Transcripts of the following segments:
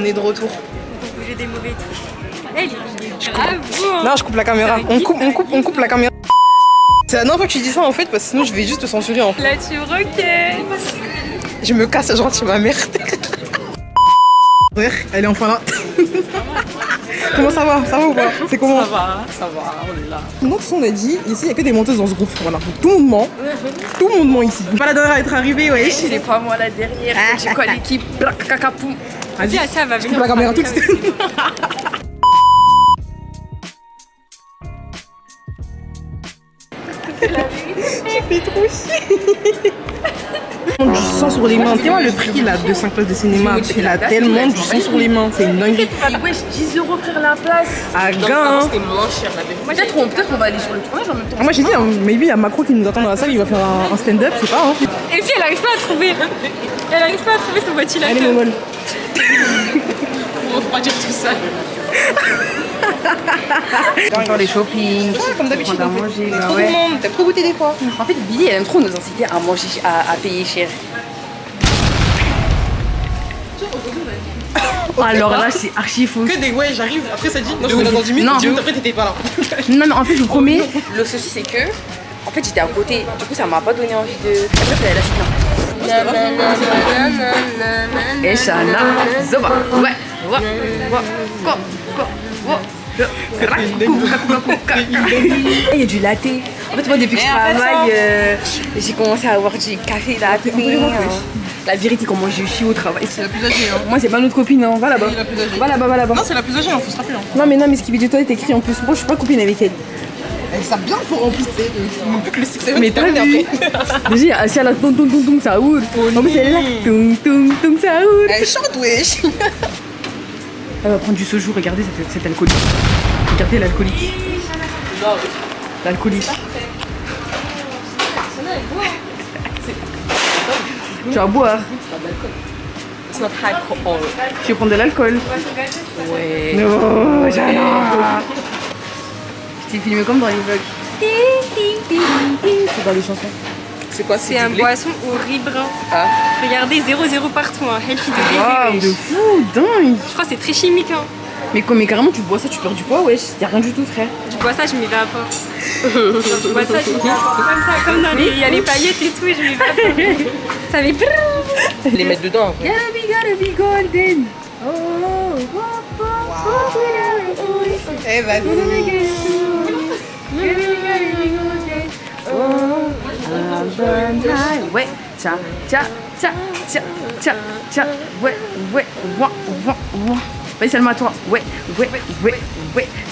On est de retour. Pour bouger des mauvais trucs. Elle est bravo. Non, je coupe la caméra. On coupe la caméra. C'est la dernière fois que tu dis ça en fait, parce que sinon je vais juste te censurer en fait. Là, tu roquettes. Je me casse, genre tu ma mère. Elle est enfin là. Comment ça va? Ça va ou pas? C'est comment? Ça va, on est là. Donc on a dit, ici il n'y a que des menteuses dans ce groupe. Voilà. Tout le monde ment. Tout le monde ment ici. Pas la dernière à être arrivée, ouais. C'est pas moi la dernière, c'est quoi l'équipe? Black cacapoum. Vas-y, ça va Je venir. coupe la caméra tout de suite. J'ai fait trop chier. Du sang sur les mains. Tu vois le prix là de 5 places de cinéma, il a tellement du sang sur les mains, c'est une dinguerie. Wesh, 10 € frère la place. À Non, gain. c'était moins cher la vérité. Peut-être qu'on va aller sur le tournage en même temps. Moi j'ai dit, maybe il y a Macron qui nous attend dans la salle, il va faire un stand-up, je sais pas. Hein. Et puis, elle arrive pas à trouver. Elle arrive pas à trouver son ventilateur. Allez Momol. On va pas dire tout ça. Dans les shopping, comme d'habitude. On a mangé, Trop de monde, t'as trop goûté des fois. En fait, Billy, elle aime trop nous inciter à manger, à payer cher. Alors là, c'est archi faux. Que des ouais, j'arrive, après ça dit, non je vais dans 10 minutes, Non. 10 minutes après t'étais pas là. Non, mais en fait, je vous promets, le souci, c'est que, en fait, j'étais à côté. Du coup, ça m'a pas donné envie de. Après, c'est la suite, non. Et Shana, Zoba. Ouais, il y a du latte. En fait, moi, depuis que je travaille, j'ai commencé à avoir du café latte. La vérité, comment je suis au travail. C'est la plus âgée hein. Moi, c'est pas notre copine, hein. Va là-bas. C'est la plus âgée. Va là-bas, va là-bas. Non c'est la plus âgée, hein, faut se rappeler. Hein. Non, mais ce qui veut dire, toi, est écrit en plus. Moi, je suis pas copine avec elle. Elle savent bien pour remplir, plus que le succès. Mais t'as vu? Déjà, assis à la tung tung tung tung Saoud. En plus, elle est là. Tung tung tung Saoud. Elle chante wesh. Elle va prendre du soju, regardez cet alcoolique. Regardez l'alcoolique. L'alcoolique. Tu vas boire. It's not alcohol. Tu veux prendre de l'alcool? Ouais. Non, j'adore. Je t'ai filmé comme dans les vlogs. C'est dans les chansons. C'est quoi? C'est un du blé boisson au riz brun. Ah. Regardez, 0,0 partout. Hein. Healthy de Waouh, baiser. de fou, dingue. Je crois que c'est très chimique. Hein. Mais carrément, tu bois ça, tu perds du poids, wesh. Y'a rien du tout, frère. Je bois ça, je m'évapore. Je bois ça, je m'évapore. Comme ça, comme dans les. Il y a les paillettes et tout, et je m'évapore. Ça fait. Les mettre dedans après. Gotta be golden. Eh vas-y. Ouais, tcha, ouais, vas-y, Salma, à toi. Ouais,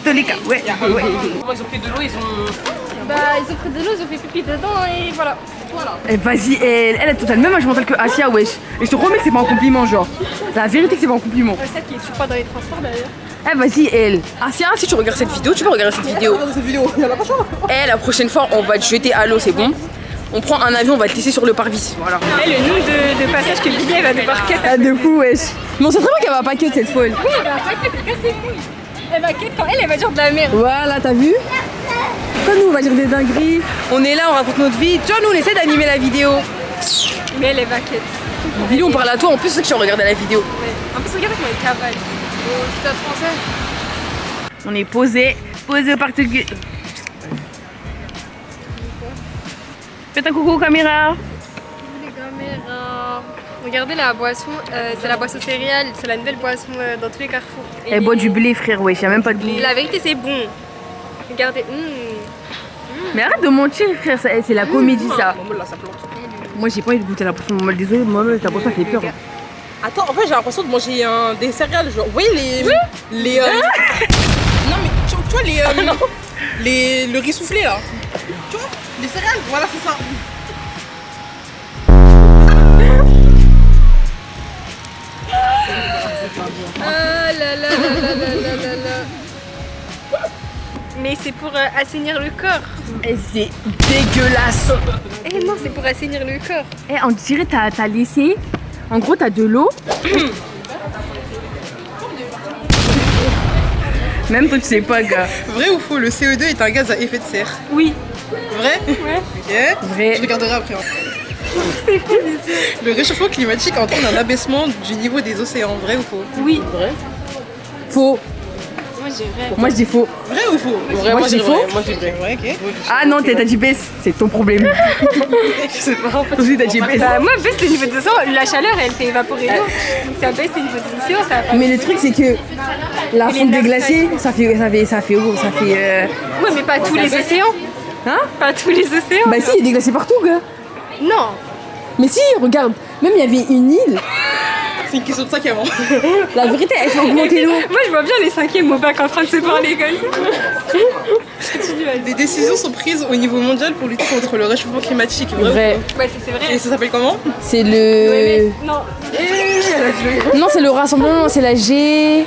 Tolika, ouais. Comment ils ont pris de l'eau, ils ont... Bah, ils ont pris de l'eau, ils ont fait pipi dedans, et voilà. Eh, vas-y, elle est totalement le même âge mental que Asia, wesh. Et je te promets que c'est pas un compliment, genre. La vérité que c'est pas un compliment. Celle qui est toujours pas dans les transports d'ailleurs. Eh, vas-y, elle. Asia, si tu regardes cette vidéo, tu vas regarder cette vidéo. Cette vidéo, il y en a pas chaud. Eh, la prochaine fois, on va te jeter à l'eau, c'est bon? On prend un avion, on va te laisser sur le parvis. Voilà. Et le nombre de passages que Billy va devoir cut. Ah, de fou, wesh. Mais on sait très bien qu'elle va pas cut cette folle. Oui, elle va pas cut, elle casse les couilles. Elle va cut quand elle va dire de la merde. Voilà, t'as vu? Quand nous, on va dire des dingueries. On est là, on raconte notre vie. Tu vois, nous, on essaie d'animer la vidéo. Mais elle va cut. Billy, on parle à toi. En plus, c'est que tu regardes la vidéo. Ouais. En plus, regarde comment elle cavale. Au stade français. On est posé au particulier. Faites un coucou aux caméras. Les caméras. Regardez la boisson, c'est la boisson céréale, c'est la nouvelle boisson dans tous les carrefours. Et Elle boit du blé, frère, wesh, y'a même pas de blé. La vérité, c'est bon. Regardez. Mais arrête de mentir, frère, c'est la comédie, ça. Maman là, ça plante. Moi, j'ai pas envie de goûter la poisson. Maman, désolé, maman, ta poisson, elle fait peur. Hein. Attends, en fait j'ai l'impression de manger des céréales, genre, vous voyez les non mais tu vois le riz soufflé là. Tu vois, les céréales, voilà c'est ça. Ah là là là là là là là là. Mais c'est pour assainir le corps. Et c'est dégueulasse. Eh non, c'est pour assainir le corps. Eh, on dirait t'as laissé. En gros, t'as de l'eau. Même toi, tu sais pas, gars. Vrai ou faux, le CO2 est un gaz à effet de serre? Oui. Vrai? Ouais. Ok. Vrai. Je regarderai après. Hein. Le réchauffement climatique entraîne un abaissement du niveau des océans, vrai ou faux? Oui. Vrai. Faux. Moi j'ai vrai. Moi je dis faux. Vrai ou faux? Vrai, Moi, je dis vrai. faux. Moi je dis vrai. Ouais, ok. Ah non, t'as dit baisse, c'est ton problème. Je sais pas. Toi aussi t'as dit baisse. Bah, moi, baisse le niveau des océans, la chaleur elle fait évaporer l'eau. Donc ça baisse le niveau des océans, ça va pas. Mais le truc c'est que la fonte des glaciers, ça fait Ouais, mais pas tous les océans. Hein? Pas tous les océans. Bah si, il y a des glaciers partout, gars. Non. Mais si, regarde, même il y avait une île, C'est une question de 5 avant. la vérité, elle fait augmenter l'eau. Moi je vois bien les 5e au bac en train de se parler comme ça. Des décisions sont prises au niveau mondial pour lutter contre le réchauffement climatique, vrai, Vrai, Ouais, c'est ou faux? vrai. Et ça s'appelle comment? c'est le... Non. Non, c'est le rassemblement, c'est la G...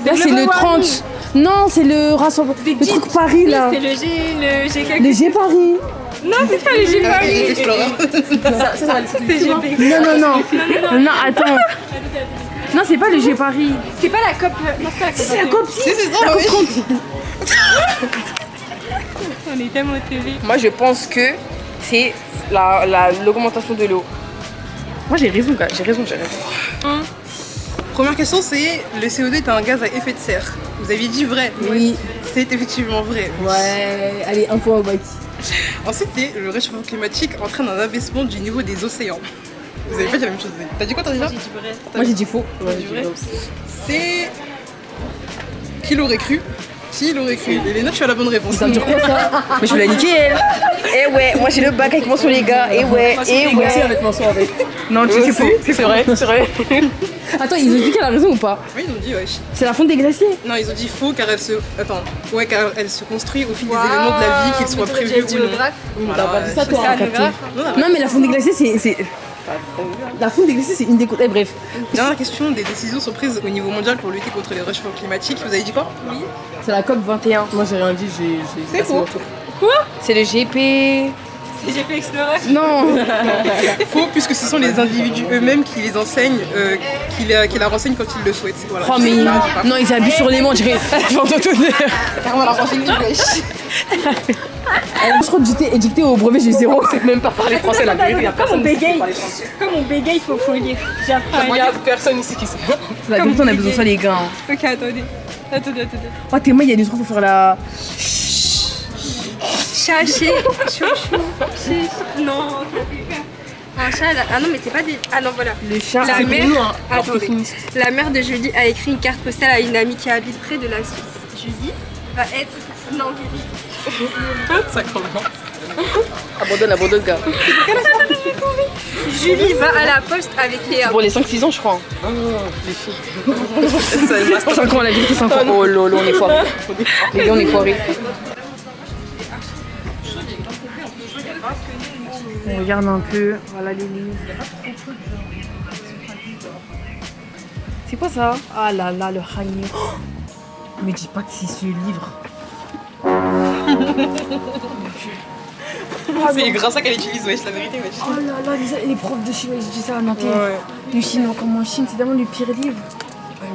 Là, c'est le 30. Non, c'est le rassemblement. Le truc Paris, là. C'est le G quelque Le G Paris. Non, c'est pas le G Paris. Explorer. C'est GP. Non, attends. Non, c'est pas le G Paris. C'est pas la COP. Non, c'est pas la COP. C'est la COP. Si, c'est ça, ouais. On est tellement au TV. Moi, je pense que c'est l'augmentation de l'eau. Moi, j'ai raison, gars. J'ai raison. Première question, c'est le CO2 est un gaz à effet de serre. Vous aviez dit vrai. Oui. C'est effectivement vrai. Ouais, allez, un point au bac. Ensuite, c'est le réchauffement climatique entraîne un abaissement du niveau des océans. Vous avez pas dit la même chose. T'as dit quoi, t'as dit ça? Moi, j'ai dit faux. T'as dit vrai. C'est... Qui l'aurait cru? Qui l'aurait cru? Et Léna, tu as la bonne réponse. Ça me dure quoi, ça? Mais je vais la niquer, elle. Eh ouais, moi, j'ai le bac avec mention, les gars. Eh ouais, avec mention avec. Non, tu sais, c'est faux. C'est vrai, c'est vrai. Attends, ils ont dit qu'elle a raison ou pas? Oui, ils ont dit, wesh. C'est la fonte des glaciers. Non, ils ont dit faux car elle se... Attends. Ouais, car elle se construit au fil des éléments de la vie, qu'ils soient prévus ou non. T'as pas dit ça, toi, C'est en capté. géographe. Non, mais la fonte des glaciers, c'est... La fonte des glaciers, c'est une des... Eh, bref. Dernière question, des décisions sont prises au niveau mondial pour lutter contre les réchauffements climatiques. Vous avez dit quoi? Oui. C'est la COP 21. Moi j'ai rien dit, j'ai C'est faux. C'est le GP... C'est GP Explorer. Non. Faux, puisque ce sont les individus eux-mêmes qui les enseignent, qui la renseignent quand ils le souhaitent. Voilà. Oh, mais non, ils abusent sur les mots, on dirait. Carrément, la renseigne, wesh. Je crois que j'étais édictée au brevet, j'ai zéro. même pas parler français, la vérité, il y a Comme personne on ici qui bégaye. parle français. Comme on bégaye, faut lire. J'apprends. Il y a personne ici qui sait. La vérité, on a besoin de ça, les gars. Ok, attendez. Oh, t'es moi, il y a des trucs pour faire la. Chat, chouchou. Non. Un chat, ah non, mais c'est pas des. Ah non, voilà. Le chat. La c'est mère. pour nous, hein. Attendez. La mère de Julie a écrit une carte postale à une amie qui habite près de la Suisse. Julie va être. Non, Ça commence. Abandonne, gars. Julie va à la poste avec Léa. Pour les 5-6 ans, je crois. Les filles. 5 ans, la vérité, 5 ans. Oh lolo, on est foirés. Les gars, on est foirés. On regarde un peu, voilà les livres. C'est quoi ça? Ah là là, le Ragnou. Oh, me dis pas que c'est ce livre. C'est grâce à qu'elle utilise, wesh, la vérité, wesh. Oh là là, les profs de chinois, ils disent ça à Nanterre. Ouais. Le chinois comme en Chine, c'est vraiment le pire livre.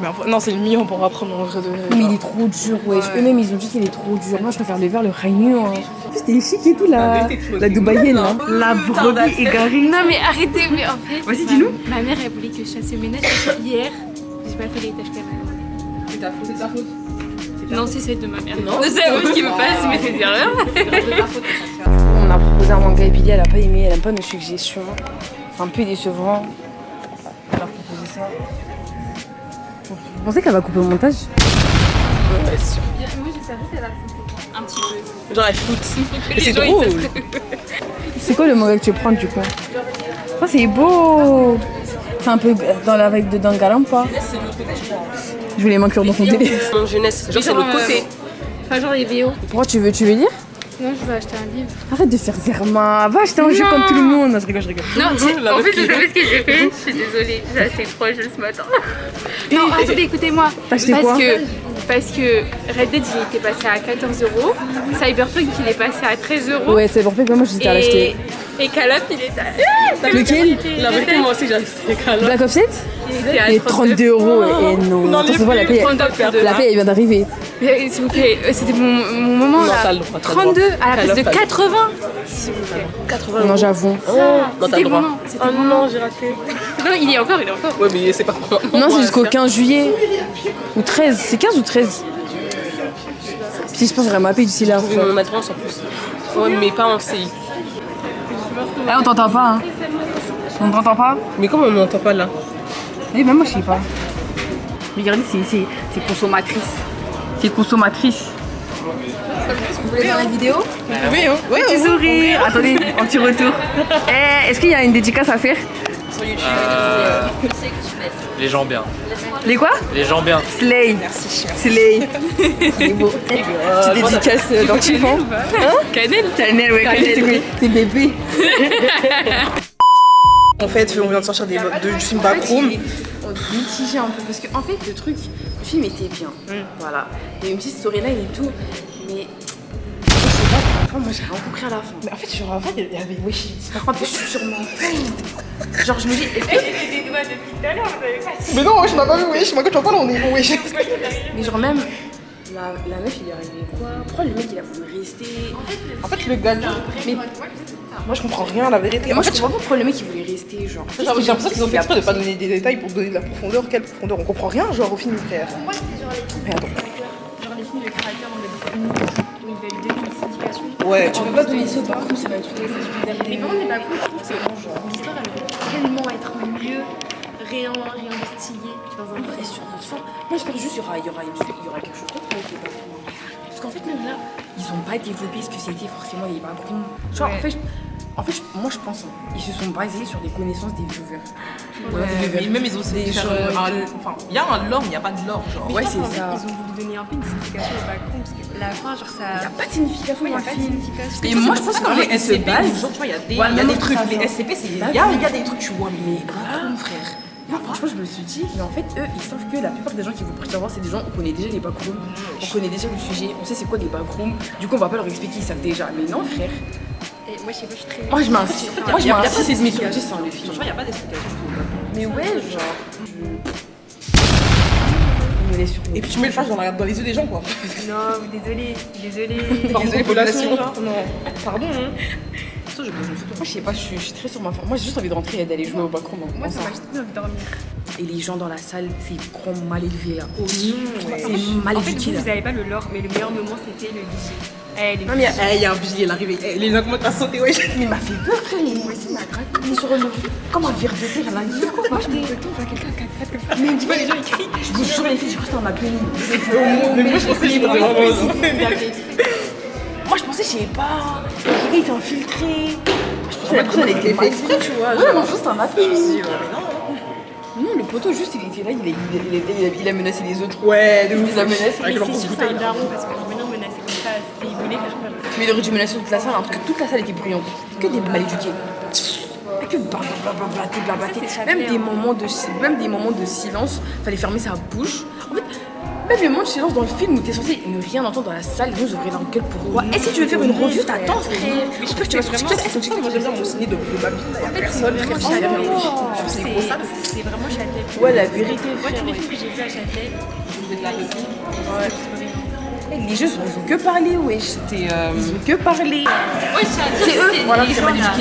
Mais après- non, c'est le meilleur pour apprendre en vrai de. Mais il est trop dur, wesh. Ouais. Eux-mêmes, ils ont dit qu'il est trop dur. Moi, je préfère le vert, le Ragnou. Hein. En plus, c'était chic et tout, la Dubaïenne, là. La brebis égarée. Non mais arrêtez, mais en fait, Vas-y, dis-nous. ma mère elle voulait que je fasse le ménage hier. J'ai pas fait les tâches qu'elle m'a demandé. C'est ta faute. Non, c'est celle de ma mère. Non, c'est elle qui me passe, mais c'est rien. On a proposé un manga et Billy, elle a pas aimé, elle aime pas nos suggestions. C'est un peu décevant. Elle a proposé ça. Vous pensez qu'elle va couper au montage? Ouais, sûr. Moi je savais qu'elle a foutu un petit peu. Genre, elle fout. Les C'est gens, ils drôle. C'est quoi le manga que tu prends du coup? Oh, c'est beau! C'est un peu dans la vibe de Danganronpa. Je voulais m'inclure dans ton télé. Mon jeunesse, genre c'est l'autre côté. Enfin, genre les VO. Pourquoi tu veux lire? Non, je vais acheter un livre. Arrête de faire Zerma, va acheter un jeu comme tout le monde. Non, je rigole. Non, en fait, vous savez ce que j'ai fait? Je suis désolée, j'ai acheté 3 jeux ce matin. Non, attendez, écoutez-moi. T'as acheté quoi? Parce que Red Dead, il était passé à 14 €. Cyberpunk, il est passé à 13 €. Ouais, c'est pour ça que moi j'étais à l'acheter. Et Call of, il est à... Lequel? La vérité, moi aussi j'ai acheté Call of. Black Ops 7? Il était à Il est 32 €. Et non, Dans attends, les c'est quoi la prix, paye? 32 €. La paye, elle vient d'arriver. Mais s'il vous plaît, c'était mon moment Non, là. t'as le droit, t'as le 32 droit. à la place de T'as le 80. 80 Non, j'avoue. Non, t'as C'était le le droit. moment. C'était Oh le moment. non, j'ai raté. Non, il est encore. Ouais, mais c'est pas pour moi. Non, c'est jusqu'au 15 juillet. Ou 13. C'est 15 ou 13? Si je pense vraiment mapper d'ici là. J'ai mon advance en plus. Ouais, mais pas en CI. Eh, on t'entend pas, hein. On t'entend pas? Mais comment on m'entend pas là? Eh, même moi, je sais pas. Regardez, c'est consommatrice. C'est consommatrice. Vous voulez voir la vidéo? Oui, hein. Ouais, Petit sourire. Attendez, un petit retour. Eh, est-ce qu'il y a une dédicace à faire? Les gens bien. Les quoi? Les gens bien. Slay. Slay. C'est beau. Petite dédicace dans Chiffon. Hein? Cannelle. Cannelle, ouais, Cannelle, c'est quoi? C'est bébé. En fait, on vient de sortir du film Backroom. Mitigé un peu parce que en fait le truc, le film était bien. Voilà. Il y a une petite storyline et tout, mais je sais pas, à la fin, moi j'ai rien compris à la fin. Mais en fait, genre, en fait, il y avait Wesh. En plus, je suis sur ma feuille. Genre, je me dis, est-ce que- Mais non, Wesh, on n'a pas vu Wesh. Moi, quand tu vois pas, là, on est bon Wesh. mais genre, même la meuf, il est arrivé quoi? Pourquoi le mec il a voulu rester? En fait, le gars, mais moi, je comprends rien, la vérité. Et moi, En je fait, comprends pas pourquoi le mec il voulait rester. Genre, j'ai l'impression qu'ils ont fait exprès de pas donner des détails pour donner de la profondeur. Quelle profondeur? On comprend rien, genre, au film, frère. Pour moi, c'est genre les films. Mais attends. Genre les films de créateurs dans des où il va lui donner une signification. Ouais, tu peux pas donner ça au Backroom, c'est même truc. Mais vraiment, les Backroom, je trouve que c'est bon, genre. L'histoire, elle veut tellement être mieux, rien investigué dans un vrai sur notre fin. Moi, j'espère juste qu'il y aura quelque chose d'autre avec les Backroom. Parce qu'en fait, même là, ils ont pas développé ce que c'était forcément les Backroom. Genre, moi, je pense, ils se sont basés sur les connaissances des viewers. mais même ils ont des choses. Enfin, il y a un lore, mais il n'y a pas de lore, genre. Ouais, je c'est pense qu'en ça. fait, ils ont voulu donner un peu une signification au Backroom parce que la fin, genre ça. Il n'y a pas de signification Il n'y dans a le pas de film. signification. Et moi, je pense que dans les les SCP, SCP, genre, tu vois, il y a des, Ouais, il y a non, des trucs. ça, Les ça. SCP, il y a des trucs, tu vois, mais Backroom, frère. Non, franchement, je me suis dit, mais en fait, eux, ils savent que la plupart des gens qui vont prêter à voir, c'est des gens, on connaît déjà les backrooms, on connaît déjà le sujet, on sait c'est quoi les backrooms, du coup, on va pas leur expliquer, ils savent déjà. Mais non, frère, Et moi, je sais pas, je suis très. moi, je m'insiste, moi, je y a pas m'insiste, de mais sur 10 sans le film. Franchement, il n'y a pas d'explication. Mais ouais, genre, on me laisse sur Et puis tu mets le flash dans les yeux des gens, quoi. Non, désolé. Désolé, population. Non, pardon. Ça, je me Moi, je sais pas, je suis très sur ma forme. Moi, j'ai juste envie de rentrer et d'aller jouer au backroom. Moi, ça m'a juste envie de dormir. Et les gens dans la salle, c'est grand mal élevé là. Ouais. C'est mal En fait, éduqué là. vous avez pas le lore, mais le meilleur moment, c'était le DJ. Eh, Non, mais il y a un vigile, il est arrivé. Les gens commencent à sauter, wesh. Mais il m'a fait peur, frère, il m'a gratté. Il est sur le. Comme un verre de terre, là. Il dit quoi? Moi, je dis. Mais tu vois, les gens ils crient. Je vous jure, les filles, j'ai cru que c'était en appel. Mais moi, je pensais que j'étais vraiment. Moi, je pensais, je sais pas. Le gars, il s'est infiltré. Je pensais la personne, elle était fait exprès, tu vois. Ouais, non, juste un appel. Je me suis dit, mais non. Non, le poteau, juste, il était là, il a menacé les autres. Ouais, de ouf. Il les a menacés. Avec Mais leur c'est grosse sûr, c'est un bouteille. daron parce que venir menacer comme ça, c'est voulait faire peur. Mais il aurait dû menacer toute la salle, hein, parce que toute la salle était bruyante. Que des mal éduqués. Que blablabla. Même des moments de silence, fallait fermer sa bouche. En fait, même les moments de silence dans le film où t'es censé ne rien entendre dans la salle, les gens ouvraient leur gueule pour voir. Et si tu veux faire une revue, t'attends, frère. Mais je pense que tu vas sur TikTok. Sur TikTok, moi j'aime bien mon ciné de Babine. En fait, Personne, c'est vraiment frère. Châtelet. C'est vraiment Châtelet. Ouais, la vérité, Moi, frère. tous les films que j'ai vus à Châtelet, Les jeux, ils ont que parlé, wesh. C'était. Ils ont que parlé. C'est eux, Voilà, les c'est gens mal là.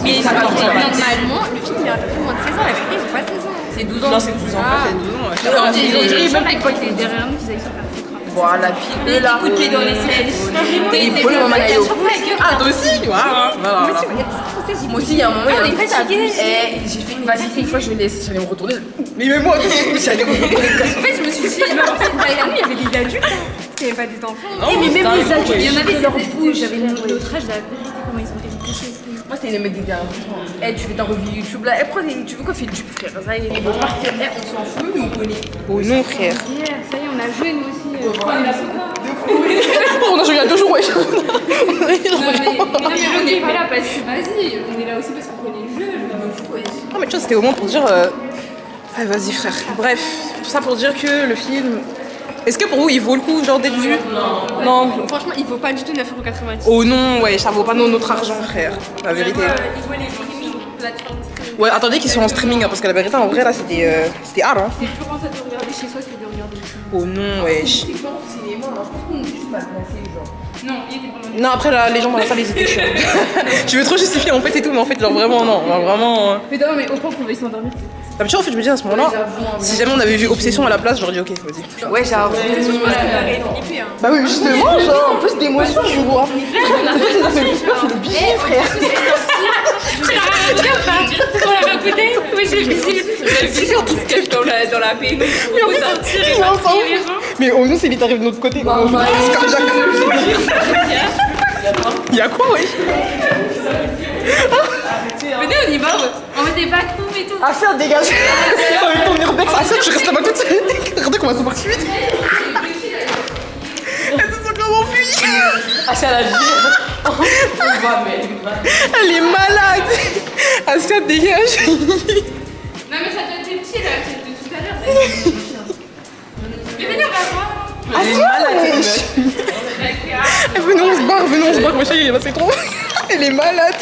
Mais normalement, le film il a un peu moins de 16 ans, la vérité, ils ont pas 16 ans. C'est 12 ans. Non, c'est 12 ans. C'est 12 ans. Les gens là qui étaient derrière nous, ils allaient se faire foutre. Voilà, puis eux là. Écoute-les dans les séries. Et Paul Maman Gaillot. Ah, toi aussi, voilà. Moi aussi, il y a un moment, il y a on un est truc, fatigués. j'ai fait une vas-y, une fois, je laisse. J'allais me retourner. Mais même moi, j'allais me En fait, je me suis dit, mais en fait, derrière nous, il y avait des adultes, hein. C'était pas des enfants. Mais même les adultes, Il y en avait, leur c'était- bouche. J'avais notre âge, la vérité, comment ils ont été poussés. Moi, c'était les mecs des gars. Eh, tu fais ta revue YouTube là. Eh, tu veux quoi, fais YouTube, frère? Ça y est, on va partir. Eh, on s'en fout, mais on connaît. Oh non, frère. Yeah, ça y est, on a joué nous aussi. On a joué il y a 2 jours, wesh. Mais on est pas là parce que vas-y, on est là aussi parce qu'on connaît le jeu. Non, mais tu vois, c'était au moins pour dire. Ah, vas-y, frère. Bref, tout ça pour dire que le film. Est-ce que pour vous, il vaut le coup, genre, d'être vu? Non. Franchement, il vaut pas du tout 9,90 €. Oh non, ouais, ça vaut pas notre argent, frère. La vérité. Il voit les streaming, plateformes streaming. Ouais, attendez qu'ils soient en streaming, hein, parce que la vérité, en vrai, là, c'était hard, hein. C'est plus rentable de regarder chez soi que de regarder le film. Oh non, wesh. Typiquement, au cinéma, je pense qu'on est juste mal placé, genre. Non, il était pas mal. Non, après là, les gens dans la salle ils étaient chiants. Tu veux trop justifier en fait et tout, mais en fait, genre vraiment, non. Genre, vraiment. Mais d'abord, mais au point qu'on pouvait s'endormir. D'habitude, en fait, je me dis à ce moment-là, si jamais on avait vu Obsession à la place, j'aurais dit ok, vas-y. Ouais, j'avoue. Flippé, hein. Bah oui, justement, genre, en plus d'émotion, je vois. Ça fait plus peur que le billet, frère. On l'a pas goûté? Oui, j'ai vu. J'ai vu, on se cache dans la baie. Mais en fait, mais oh non, c'est vite arrivé de l'autre côté. Oh, il y a quoi, wesh? Venez, on y va. On met des bâtons et tout. Affaire, dégage. Avec ton urbex, Affaire, tu restes là-bas toute seule. Regardez comment elle se poursuit. Elle se sent comment fuir. Asia la vie. Elle est malade. Affaire, dégage. Non, mais ça doit être petit là, de tout à l'heure. Mais venez, on va voir. Elle est malade, wesh. Venez, on se barre, wesh, c'est trop. Elle est malade.